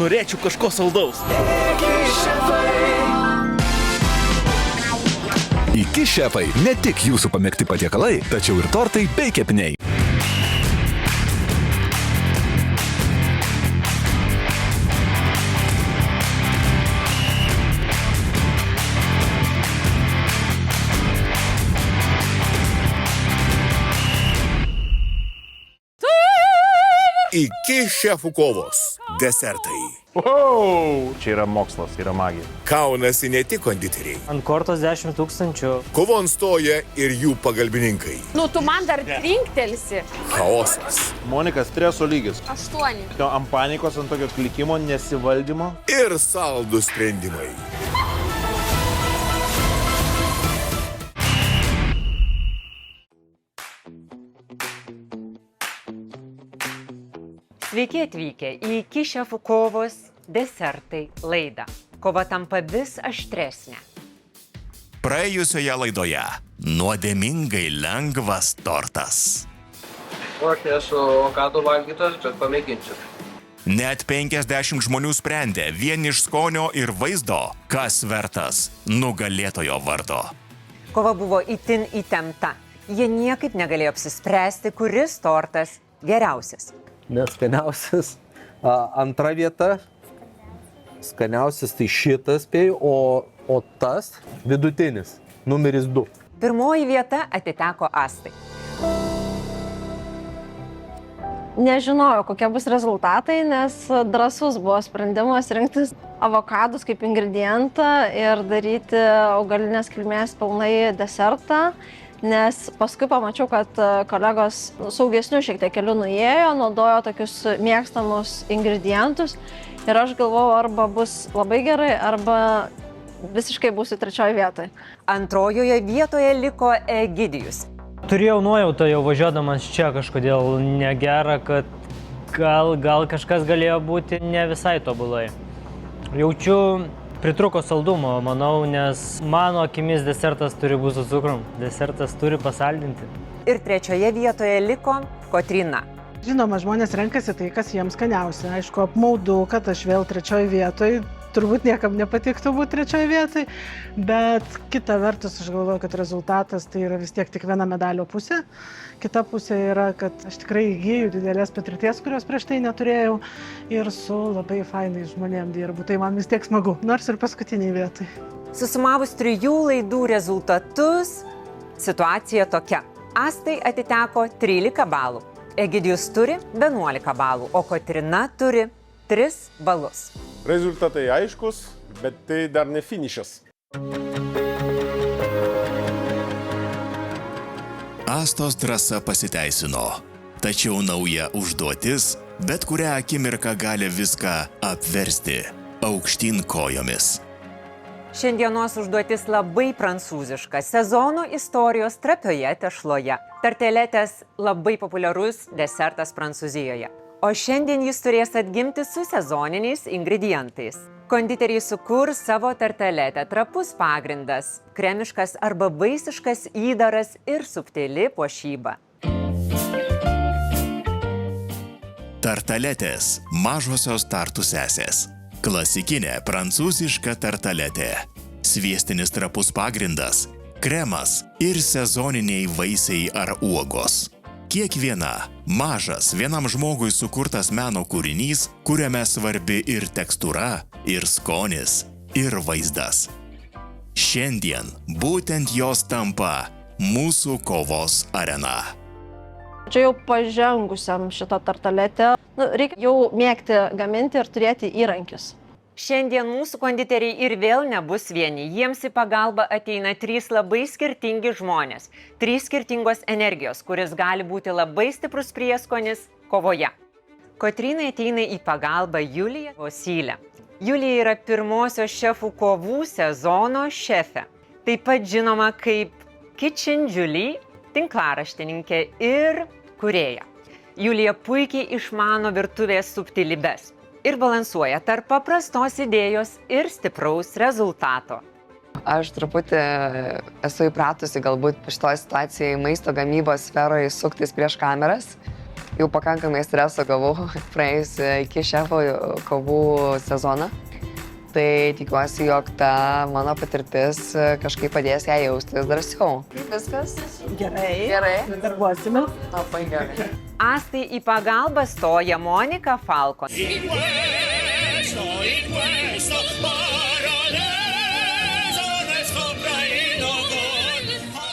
Norėčiau kažko saldaus. Iki šefai ne tik jūsų pamėgti patiekalai, tačiau ir tortai bei kepiniai. Iki šefų kovos. Desertai. Wow! Čia yra mokslas, yra magija. Kaunasi ne tik konditeriai. Ant kortos 10 000. Kovon stoja ir jų pagalbininkai. Nu, tu man dar rinktelsi. Chaosas. Monika, streso lygis. 8. Ant panikos, ant tokio klikimo, nesivaldymo. Ir saldų sprendimai. Sveiki atvykę į Iki šefų kovos desertai laidą. Kova tampa vis aštresnė. Praėjusioje laidoje nuodėmingai lengvas tortas. Aš esu avokadų valgytas, bet pamėginsiu. Net 50 žmonių sprendė vien iš skonio ir vaizdo, kas vertas nugalėtojo vardo. Kova buvo itin įtempta. Jie niekaip negalėjo apsispręsti, kuris tortas geriausias. Neskaniausias. Antra vieta. Skaniausias tai šitas spėjau, o tas vidutinis. Numeris 2. Pirmoji vieta atiteko Astai. Nežinojau, kokie bus rezultatai, nes drąsus buvo sprendimas rinktis avokadus kaip ingredientą ir daryti augalinės kilmės pilnai desertą. Nes paskui pamačiau, kad kolegos saugesnių šiek tiek kelių nuėjo, naudojo tokius mėgstamus ingredientus ir aš galvojau, arba bus labai gerai, arba visiškai būsiu trečioje vietoje. Antrojoje vietoje liko Egidijus. Turėjau nuojautą jau važiuodamas čia kažkodėl negera, kad gal kažkas galėjo būti ne visai tobulai. Jaučiu pritruko saldumo, manau, nes mano akimis desertas turi būti su cukrum. Desertas turi pasaldinti. Ir trečioje vietoje liko Kotryna. Žinoma, žmonės renkasi tai, kas jiems skaniausia. Aišku, apmaudu, kad aš vėl trečioje vietoje. Turbūt niekam nepatiktų būti trečioje vietoje, bet kita vertus aš galvoju, kad rezultatas tai yra vis tiek tik viena medalio pusė. Kita pusė yra, kad aš tikrai įgyju didelės patirties, kurios prieš tai neturėjau ir su labai fainais žmonėm dirbu. Tai man vis tiek smagu, nors ir paskutiniai vietai. Susumavus 3 laidų rezultatus, situacija tokia. Astai atiteko 13 balų, Egidijus turi 11 balų, o Kotryna turi 3 balus. Rezultatai aiškus, bet tai dar ne finišas. Astos drąsa pasiteisino, tačiau nauja užduotis bet kurią akimirką gali viską apversti aukštyn kojomis. Šiandienos užduotis labai prancūziška. Sezono istorijos trapioje tešloje. Tarteletės labai populiarus desertas Prancūzijoje. O šiandien jis turės atgimti su sezoniniais ingredientais. Konditeriai sukurs savo tarteletę, trapus pagrindas, kremiškas arba vaisiškas įdaras ir subtili puošyba. Tartaletės – mažosios tartų sesės. Klasikinė prancūziška tartaletė. Sviestinis trapus pagrindas, kremas ir sezoniniai vaisiai ar uogos. Kiekviena mažas vienam žmogui sukurtas meno kūrinys, kuriame svarbi ir tekstūra, ir skonis, ir vaizdas. Šiandien būtent jos tampa mūsų kovos arena. Čia jau pažengusiam šitą tartaletę. Reikia jau mėgti gaminti ir turėti įrankius. Šiandien mūsų konditeriai ir vėl nebus vieni. Jiems į pagalbą ateina 3 labai skirtingi žmonės. 3 skirtingos energijos, kuris gali būti labai stiprus prieskonis kovoje. Kotrynai ateina į pagalbą Julija Vosylė. Julija yra pirmosios šefų kovų sezono šefė. Taip pat žinoma kaip Kitchen Julie, tinklaraštininkė ir kūrėja. Julija puikiai išmano virtuvės subtilybes ir balansuoja tarp paprastos idėjos ir stipraus rezultato. Aš truputį esu įpratusi galbūt šitoje situacijoje maisto gamybos sferoje suktis prieš kameras. jau pakankamai streso gavau praėjus iki šefo kovų sezoną. Tai tikiuosi, jog ta mano patirtis kažkaip padės ją jaustis drąsiau. Viskas? Gerai. Gerai. Darbuosime. Labai gerai. Astai į pagalbą stoja Monika Falkon.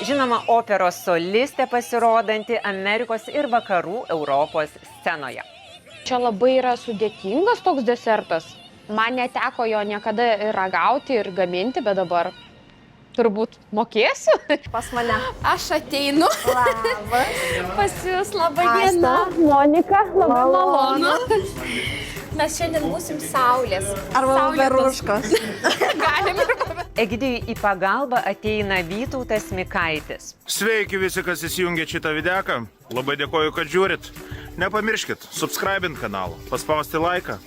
Žinoma, operos solistė pasirodanti Amerikos ir vakarų Europos scenoje. Čia labai yra sudėtingas toks desertas. Man neteko jo niekada ir ragauti, ir gaminti, bet dabar turbūt mokėsiu. Pas mane. Aš ateinu. Labas. Pas jūs labai Asta. diena. Monika, labai malonu. Mes šiandien būsim saulės. Arba veruškos. Galim ir Egidijui į pagalbą ateina Vytautas Mikaitis. Sveiki visi, kas įsijungė šitą videką. Labai dėkoju, kad žiūrit. Nepamirškit, subscribint kanalą, paspausti laiką.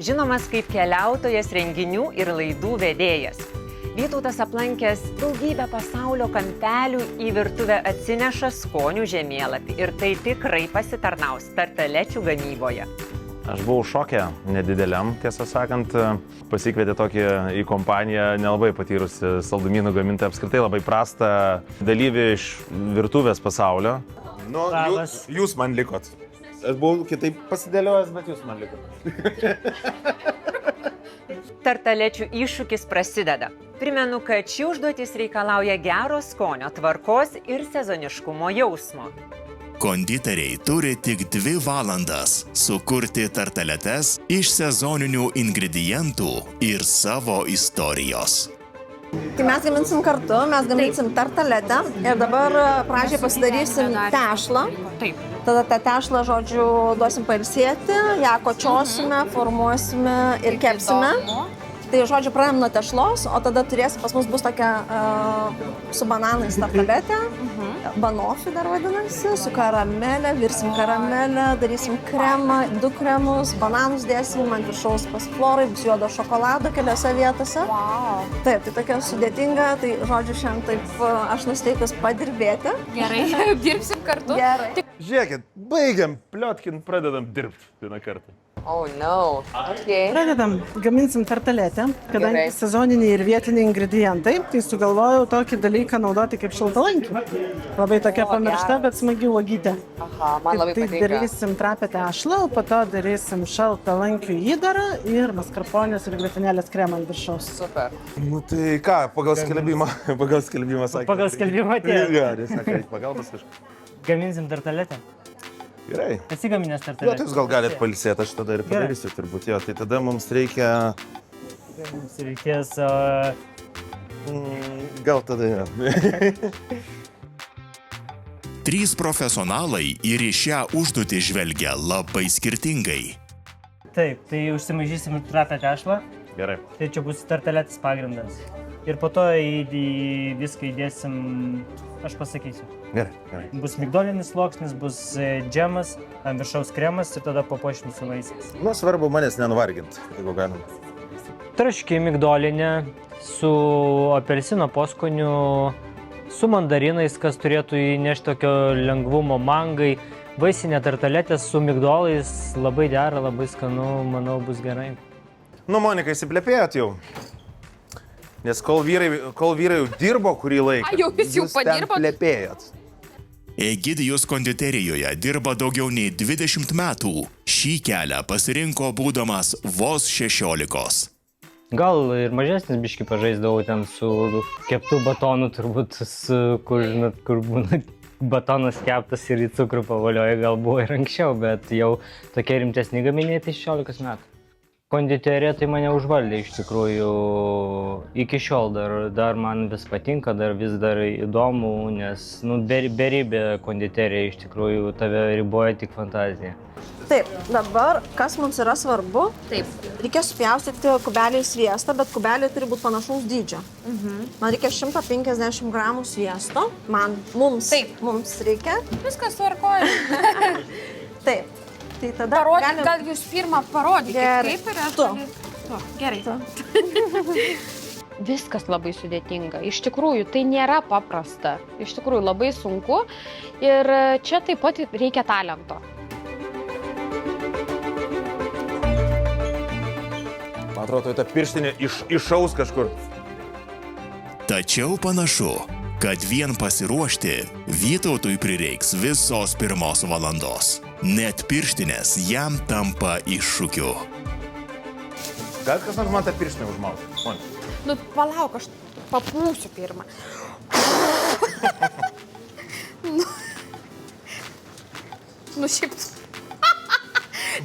Žinomas kaip keliautojas, renginių ir laidų vedėjas. Vytautas aplankęs daugybę pasaulio kampelių į virtuvę atsineša skonių žemėlapį ir tai tikrai pasitarnaus tartalečių gamyboje. Aš buvau šoke nedideliam, tiesą sakant, pasikvietė tokį į kompaniją nelabai patyrusi saldumynų gamintoją, apskritai labai prastą dalyvį iš virtuvės pasaulio. Nu, jūs man likot. Aš buvau kitaip pasidėliojęs, bet jūs man likot. Tartalečių iššūkis prasideda. Primenu, kad ši užduotis reikalauja gero skonio, tvarkos ir sezoniškumo jausmo. Konditeriai turi tik 2 valandas sukurti tartaletes iš sezoninių ingredientų ir savo istorijos. Tai mes gaminsim kartu, mes gaminsim tartaletę ir dabar pradžiai pasidarysim tešlą. Taip. Tada tą tešlą, žodžiu, duosim pailsėti, ją kočiosime, formuosime ir kepsime. Tai, žodžiu, pradėm nuo tešlos, o tada pas mus bus tokia su bananais tartaletė, banofi dar vadinasi, su karamelė, virsim karamelę, darysim kremą, 2 kremus, bananus dėsim, ant viršaus pasiflorai, bus juodo šokolado keliose vietose. Wow. Taip, tai tokia sudėtinga, tai, žodžiu, šiandien taip aš nusteikus padirbėti. Gerai, dirbsim kartu. Gerai. Žiūrėkit, baigiam, pliotkin, pradedam dirbti vieną kartą. Oh, no. Okay. Pradedam, gaminsim tartaletę, kadangi Gerai. sezoniniai ir vietiniai ingredientai, tai sugalvojau tokį dalyką naudoti kaip šaltalankį. Labai tokia pamiršta, bet smagi uogytė. Aha, man labai Tai patinka. darysim trapę tešlą, o po to darysim šaltalankių įdarą ir maskarponės ir grietinėlės kremą ant viršaus. Super. Nu tai ką, pagal skelbimą sakė. Pagal skelbimą atėjo. Gerai, sakai, pagalbas kažkas. Gaminsim tartaletę. Gerai. Esi gaminęs Jo, tai tartaletę. jūs gal galit pailsėti, aš tada ir padarysiu turbūt. Jo, tai tada mums reikia... Mums reikės... Gal tada jo. 3 profesionalai ir į šią užduotį žvelgia labai skirtingai. Taip, tai užsimaižysim trapę tešlą. Gerai. Tai čia bus tartaletės pagrindas. Ir po to į viską įdėsim, aš pasakysiu. Gerai, gerai. Bus migdolinis sluoksnis, bus džemas, ant viršaus kremas ir tada papuošim su vaisiais. Nu, svarbu manęs nenuvarginti, jeigu galim. Traški migdolinė su apelsino poskoniu, su mandarinais, kas turėtų įnešti tokio lengvumo mangai. Vaisinė tartaletė su migdolais labai dera, labai skanu, manau, bus gerai. Nu, Monika, įsiplepėjot jau. Nes kol vyrai jau dirbo kurį laiką, Ai, jau jūs jau padirbot? ten plepėjot. Egidijus konditerijoje dirba daugiau nei 20 metų. Šį kelią pasirinko būdamas vos 16. Gal ir mažesnis biškį pažaisdavau ten su keptų batonu, turbūt, kur būna batonas keptas ir į cukrų pavolioja, gal buvo ir anksčiau, bet jau tokie rimtesni gaminiai tai 16 metų. Konditerija tai mane užvaldė iš tikrųjų, iki šiol dar man vis patinka, vis dar įdomu, nes beribė konditerija iš tikrųjų tave riboja tik fantazija. Taip, dabar kas mums yra svarbu, reikia supjaustyti kubelį sviestą, bet kubelį turi būti panašaus dydžio. Man reikia 150 gramų sviesto, mums reikia. Viskas tvarkoja. Taip. Tai tada galim... Gal jūs pirmą parodykite, kaip yra? Tu. Gerai. Viskas labai sudėtinga. Iš tikrųjų, tai nėra paprasta. Iš tikrųjų, labai sunku. Ir čia taip pat reikia talento. Man atrodo, ta pirštinė iššaus kažkur. Tačiau panašu, kad vien pasiruošti Vytautui prireiks visos 1 valandos. Net pirštinės jam tampa iššūkiu. Gal kas nors man tą pirštinę užmauti? Nu, palauk, aš papūsiu pirmą. Nu, šiaip.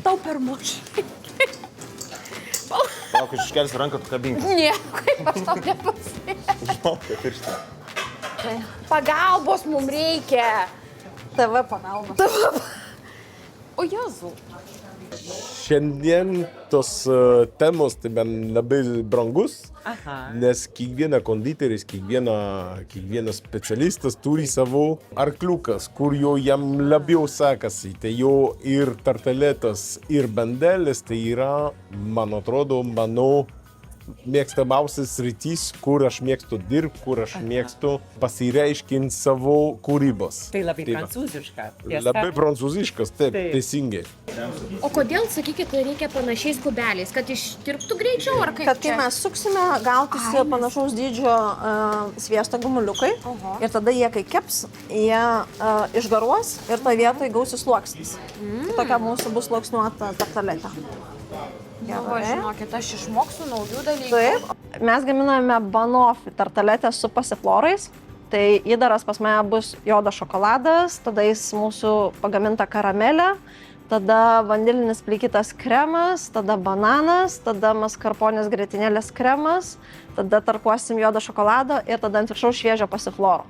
Tau per mažai. Palauk, aš iškelsiu ranką, tu kabinkis. Ne, kaip aš tau nepasėsiu. Užmauk tą pirštinę. Pagalbos mums reikia. TV pagalba. O Jėzau. Šiandien tos temos tai man labai brangus, nes kiekviena konditeris, kiekvienas specialistas turi savo arkliukas, kur jo jam labiau sekasi. Tai jo ir tarteletas, ir bandelės, tai yra, man atrodo, mano mėgstamiausias sritis, kur aš mėgstu dirbti, kur aš mėgstu pasireiškinti savo kūrybos. Tai labai prancūziška. Labai prancūziškas, taip, teisingai. O kodėl, sakykit, reikia panašiais kubeliais, kad ištirptų greičiau ar kaip? Kad kai mes suksime, gautųsi panašaus dydžio sviesto gumuliukai ir tada jie, kai keps, jie išgaruos ir toje vietoje gausis sluoksnis. Tokia mūsų bus sluoksniuota tartaletė. Gerai. Žinokit, aš išmoksiu naujų dalykų. Taip, mes gaminame banoffį tartaletę su pasiflorais. Tai įdaras pas mane bus juodas šokoladas, tada jis mūsų pagaminta karamelė, tada vanilinis plikytas kremas, tada bananas, tada maskarponės grietinėlės kremas, tada tarkuosim juodą šokoladą ir tada ant viršaus šviežio pasifloro.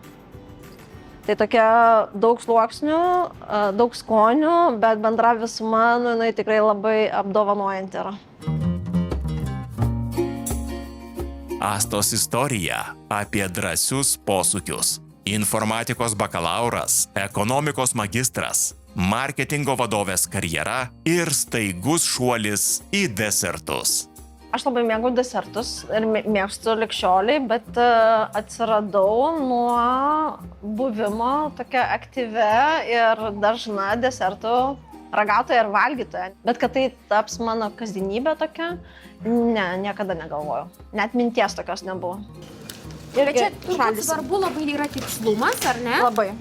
Tai tokia daug sluoksnių, daug skonių, bet bendra visuma, jinai tikrai labai apdovanojanti yra. Astos istorija apie drąsius posūkius. Informatikos bakalauras, ekonomikos magistras, marketingo vadovės karjera ir staigus šuolis į desertus. Aš labai mėgau desertus ir mėgstu likščioliai, bet atsiradau nuo buvimo tokia aktyvia ir dažna desertų ragautoja ir valgytoja. Bet kad tai taps mano kasdienybė tokia, ne, niekada negalvojau. Net minties tokios nebuvo. Bet čia turbūt svarbu labai yra tikslumas, ar ne? Labai.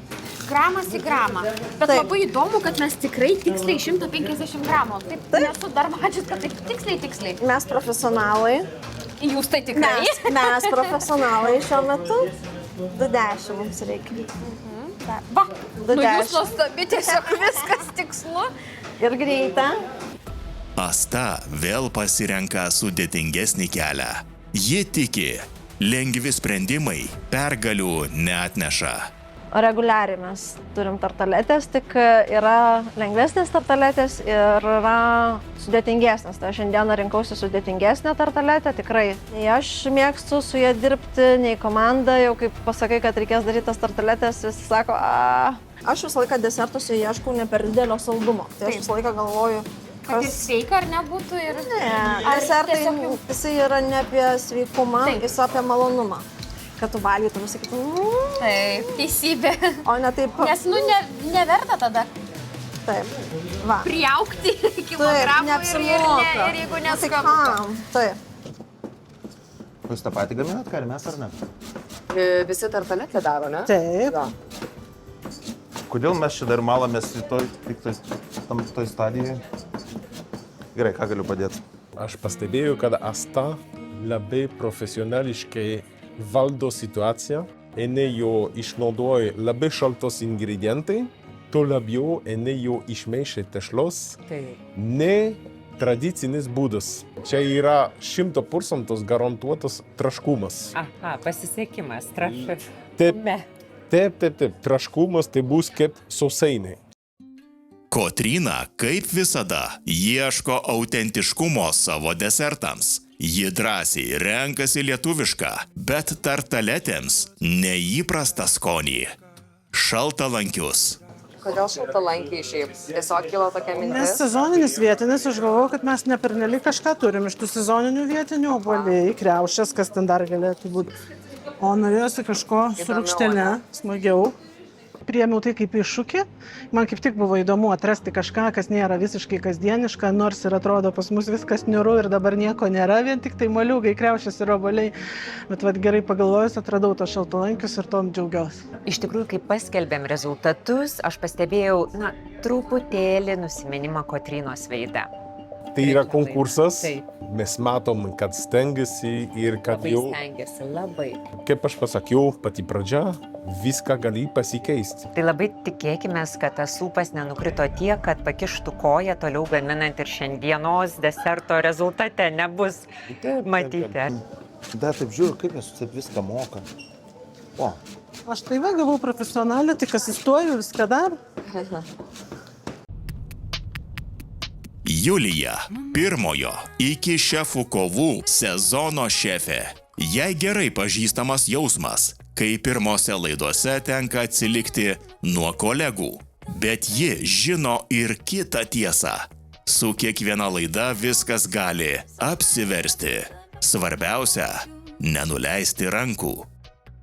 Gramas į gramą. Bet taip. Labai įdomu, kad mes tikrai tiksliai 150 gramų. Taip, nesu dar mačius, kad taip tiksliai. Mes profesionalai. Jūs tai tikrai? Mes profesionalai šiuo metu. 20 mums reikia. Va, nu jūs nuostabi, tiesiog viskas tikslu. Ir greita. Asta vėl pasirenka sudėtingesnį kelią. Ji tiki, lengvi sprendimai pergalių neatneša. Reguliariai mes turim tartaletės, tik yra lengvesnės tartaletės ir yra sudėtingesnės. Tai šiandieną rinkausi sudėtingesnę tartaletę, tikrai. Nei aš mėgstu su ją dirbti, nei komanda, jau kaip pasakai, kad reikės daryti tas tartaletės, visi sako, Aš visą laiką desertuose ieškau ne per didelio saldumo. Tai aš visą laiką galvoju, kad ir sveika ar nebūtų ir... Ne, desertai, jisai yra ne apie sveikumą, jis apie malonumą. Kad tu valgytum, sakytum, Taip, teisybė. O ne taip... Nes, neverta tada. Taip, va. Priaugti kilogramų ir jeigu neskabu. Taip. Jūs tą patį gaminat, ką ir mes, ar ne? Visi tartaletę daro, ne? Taip. Kodėl mes čia dar malamės toj stadijoje? Gerai, ką galiu padėti? Aš pastebėjau, kad Asta labai profesionališkai valdo situaciją. Jinai jau išnaudoja labai šaltos ingredientai, tuo labiau jinai jau išmaišė tešlos. Ne tradicinis būdas. Čia yra 100% garantuotas traškumas. Aha, pasisekimas, traškas. Taip. Traškumas tai bus kaip sausainiai. Kotryna, kaip visada, ieško autentiškumo savo desertams. Ji drąsiai renkasi lietuvišką, bet tartaletėms neįprastą skonį. Šaltalankius. Kodėl šaltalankiai šiaip? Tiesiog kilo tokia mintis? Nes sezoninis vietinis, aš galvoju, kad mes nepernelyg kažką turim iš tų sezoninių vietinių, obuoliai, kriaušės, kas ten dar galėtų būti. O norėjosi kažko su rūgštele, smagiau. priėmiau tai kaip iššūkį. Man kaip tik buvo įdomu atrasti kažką, kas nėra visiškai kasdieniška, nors ir atrodo pas mus viskas niūru ir dabar nieko nėra, vien tik tai moliūgai, kriaušės ir obuoliai. Bet gerai pagalvojus, atradau tos šaltalankius ir tom džiaugiausi. Iš tikrųjų, kai paskelbėm rezultatus, aš pastebėjau, truputėlį nusiminimą Kotrynos veide. Tai yra konkursas, mes matom, kad stengiasi ir kad jau, Stengiasi labai. kaip aš pasakiau, pati pradžia, viską gali pasikeisti. Tai labai tikėkime, kad tas ūpas nenukrito tiek, kad pakištų koją toliau gaminant ir šiandienos deserto rezultate nebus matyti. Dar taip žiūriu, kaip mes taip viską moka. O. Aš tai gavau profesionalį, tik asistuoju, viską dar. Julija – pirmojo iki šefų kovų sezono šefė. Jai gerai pažįstamas jausmas, kai pirmose laidose tenka atsilikti nuo kolegų. Bet ji žino ir kitą tiesą. Su kiekviena laida viskas gali apsiversti. Svarbiausia – nenuleisti rankų.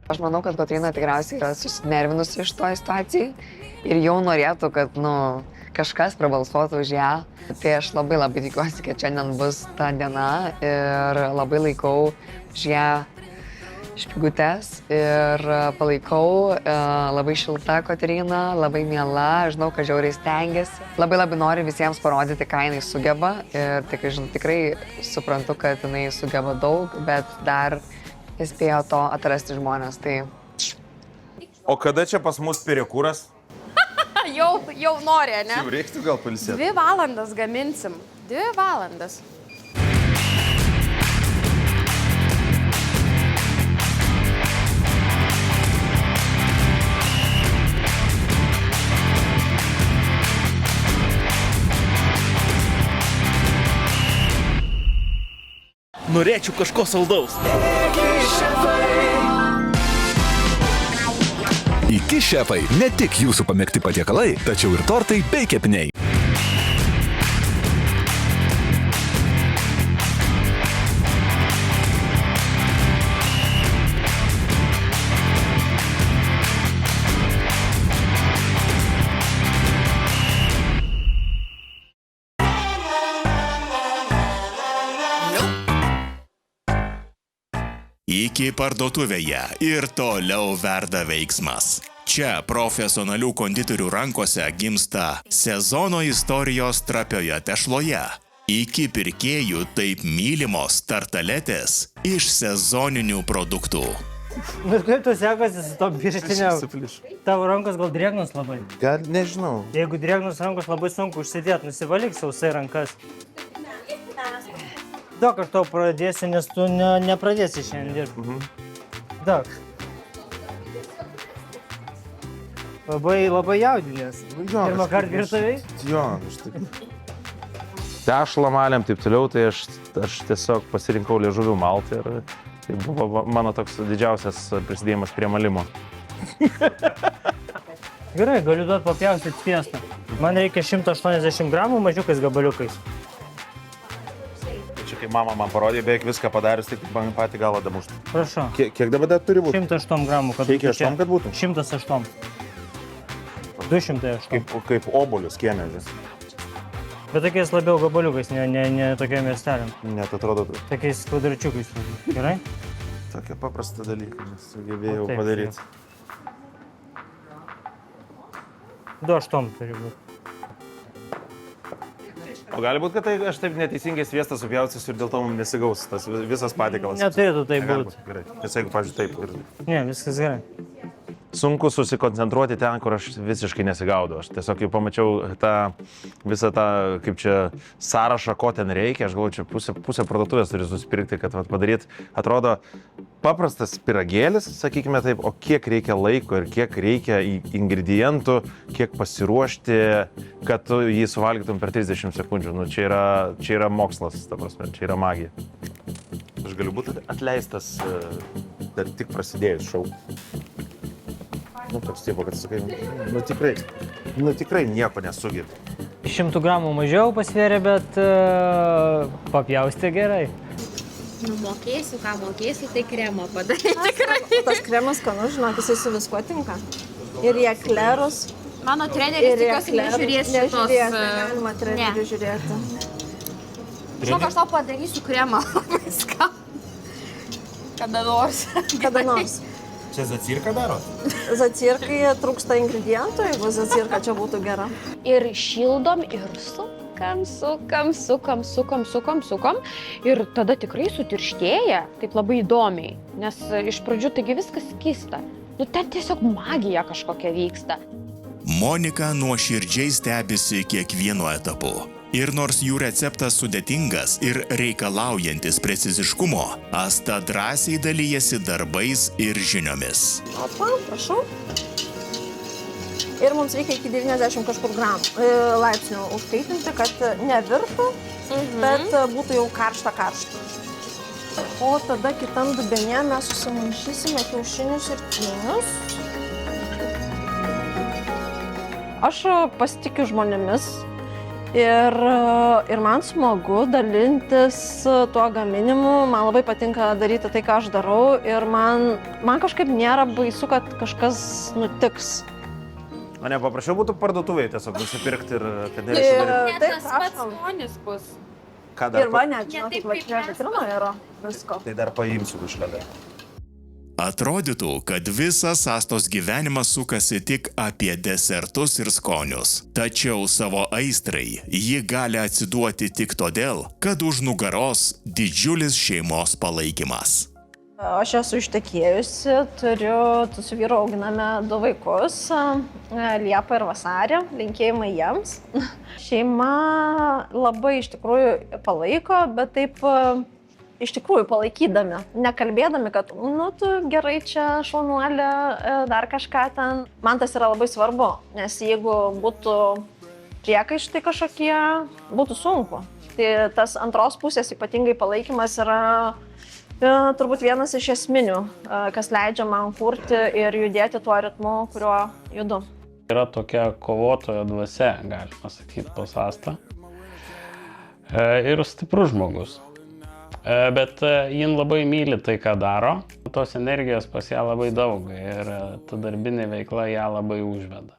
Aš manau, kad Kotryna tikriausiai yra susinervinusi iš to situacijai ir jau norėtų, kad, kažkas prabalsuotų už ją. Tai aš labai tikiuosi, kad šiandien bus ta diena ir labai laikau už ją špygutes ir palaikau, labai šilta Kotryna, labai miela, žinau, kad žiauriai stengiasi. Labai nori visiems parodyti, ką jinai sugeba ir tikrai suprantu, kad jinai sugeba daug, bet dar nespėjo to atrasti žmonės. Tai... O kada čia pas mus perikūras? Jau nori, ne? Jau reiktų gal pailsėti. 2 valandas gaminsim. 2 valandas. Norėčiau kažko saldaus. Iki šefai ne tik jūsų pamėgti patiekalai, tačiau ir tortai bei kepiniai. Iki parduotuvėje ir toliau verda veiksmas. Čia profesionalių konditerių rankose gimsta sezono istorijos trapioje tešloje. Iki pirkėjų taip mylimos tartaletės iš sezoninių produktų. Bet kaip tu sekasi su tom pirštinėm? Tavo rankos gal drėgnos labai? Gal nežinau. Jeigu drėgnos rankos labai sunku užsidėti, nusivalyk sausai rankas. Daug aš tau pradėsiu, nes tu nepradėsi šiandien dirbti. Daug. Labai jaudinės. Pirmą kartą virtuvėj? Jo, aš taip. Tešlą malėm, taip toliau, tai aš tiesiog pasirinkau liežuvių malti ir tai buvo mano toks didžiausias prisidėjimas prie malimo. Gerai, galiu duoti papjaustyti sviestą. Man reikia 180 gramų mažiukais gabaliukais. Čia kai mama man parodė, beveik viską padarius, tik man patį galą damušti. Prašau. Kiek dabar dar turi būti? 108 gramų. Reikia 8, kad būtų? 108. 208. Kaip obuolius kiemežis. Bet tokiais labiau gabaliukais, ne tokiam miesteliam. Net atrodo. Tokiais kvadračiukais. Gerai? Tokia paprasta dalyka, sugebėjau padaryti. 2,8 turi būti. O gali būti, kad tai aš taip neteisingai sviestą supjausiu ir dėl to mums nesigaus tas visas patiekalas. Neturėtų taip būti. Gerai, nes jeigu, pavyzdžiui, taip. Ne, viskas gerai. Sunku susikoncentruoti ten, kur aš visiškai nesigaudau. Aš tiesiog jau pamačiau visą tą, kaip čia, sąrašą, ko ten reikia. Aš galvoju, čia pusę parduotuvės turi susipirkti, kad padaryti. Atrodo paprastas pyragėlis, sakykime taip, o kiek reikia laiko ir kiek reikia ingredientų, kiek pasiruošti, kad tu jį suvalgytum per 30 sekundžių. Nu, čia yra mokslas, ta prasme, čia yra magija. Aš galiu būti atleistas dar tik prasidėjus šou. Nu, toks tipo, kad sakai, tikrai nieko nesugebi. 100 gramų mažiau pasvėrė, bet papjausti gerai. Nu, mokėsiu, ką mokėsiu, tai kremą padaryti. Tas kremas skanus, žinok, jisai su viskuo tinka. ir į eklerus. Mano treneris tikiuosi nežiūrės šitos... Negalima trenerių žiūrėti. Žinok, aš tau padarysiu kremą. Viską. Kada nors. Kada nors. Čia zacirką daro? Zacirkai trūksta ingredientų, jeigu zacirka čia būtų gera. Ir šildom, ir sukam. Ir tada tikrai sutirštėja, taip labai įdomiai. Nes iš pradžių taigi viskas skysta. Nu, ten tiesiog magija kažkokia vyksta. Monika nuoširdžiai stebisi kiekvienu etapu. Ir nors jų receptas sudėtingas ir reikalaujantis preciziškumo, Asta drąsiai dalyjasi darbais ir žiniomis. Opa, prašau. Ir mums reikia iki 90 kažkur laipsnių užkaitinti, kad nevirtų, bet būtų jau karšta. O tada kitam dubenė mes susimaišysime kiaušinius ir trynius. Aš pasitikiu žmonėmis ir man smagu dalintis tuo gaminimu. Man labai patinka daryti tai, ką aš darau ir man kažkaip nėra baisu, kad kažkas nutiks. O ne, paprašiau būtų parduotuvėje tiesiog nusipirkti ir kad nereikėtų. Net tas pats skonis bus. Ir va, net žinokit, va čia vitrino yra visko. Tai dar paimsiu kažkada. Atrodytų, kad visas Astos gyvenimas sukasi tik apie desertus ir skonius. Tačiau savo aistrai ji gali atsiduoti tik todėl, kad už nugaros didžiulis šeimos palaikymas. Aš esu ištekėjusi, su vyru auginame 2 vaikus, Liepą ir Vasarį, linkėjimai jiems. Šeima labai iš tikrųjų palaiko, bet taip iš tikrųjų palaikydami, nekalbėdami, kad tu gerai čia šaunuolė, dar kažką ten. Man tas yra labai svarbu, nes jeigu būtų priekaištai kažkokie, būtų sunku. Tai tas antros pusės ypatingai palaikymas yra turbūt vienas iš esminių, kas leidžia man kurti ir judėti tuo ritmu, kuriuo judu. Yra tokia kovotojo dvasia, galima sakyti, pas Astą. Ir stiprus žmogus. Bet jin labai myli tai, ką daro. Tos energijos pas ją labai daug ir ta darbinė veikla ją labai užveda.